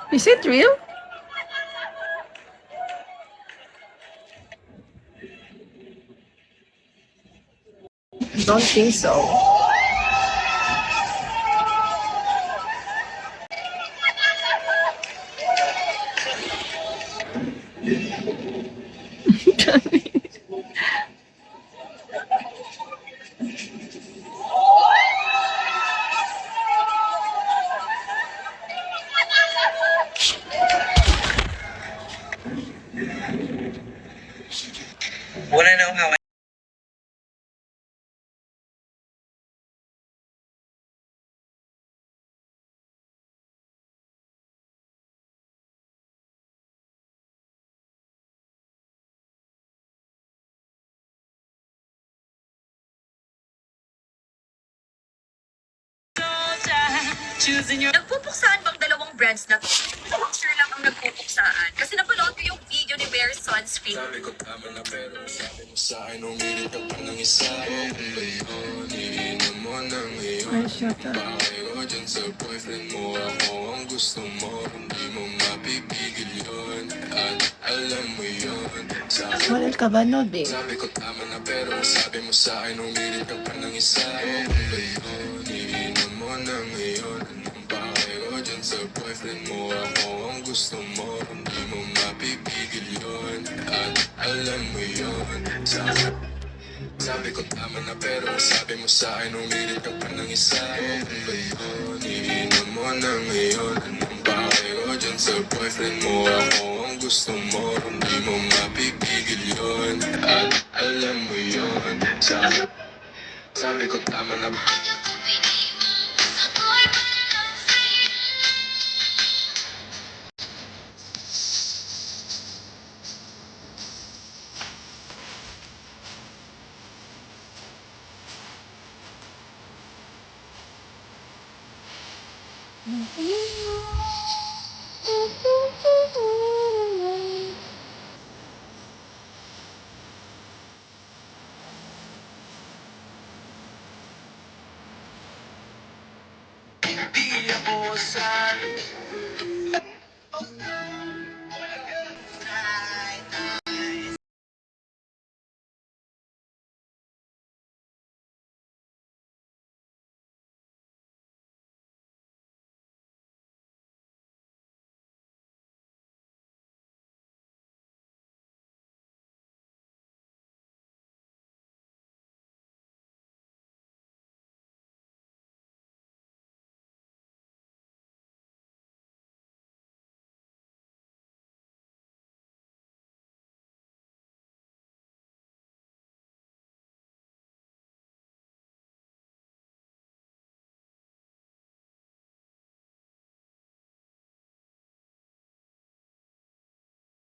Is it real? Don't think so. Wanna know how I choosing your... Nagpupuksaan bang dalawang brands na to? Sure lang ang nagpupuksaan. Kasi napanood ko yung video ni Bear Sunscreen. Sabi ko tama na pero sabi mo sa akin umilit ka pa ng isa. Kung ba yun, iinom mo na ngayon. Ay, shut up. Bakit ko dyan sa boyfriend mo, ako ang gusto mo. Hindi mo mapipigil yun, at alam mo yun. Wala ka ba, no, babe? Sabi ko tama na pero sabi mo sa akin umilit ka pa ng isa. Kung ba yun, iinom mo na ngayon. Bakit ko dyan sa boyfriend mo, ako ang gusto mo. Hindi mo mapipigil yun, at alam mo yun. Sabi ko tama na pero sabi mo sa akin umilit ka pa ng isa. Kung ba yun, iinom mo na ngayon. Anong bakit ko dyan sa boyfriend mo, ako ang gusto mo. Hindi mo mapipigil yun, at alam mo yun. Sabi ko tama na. Mm-hmm.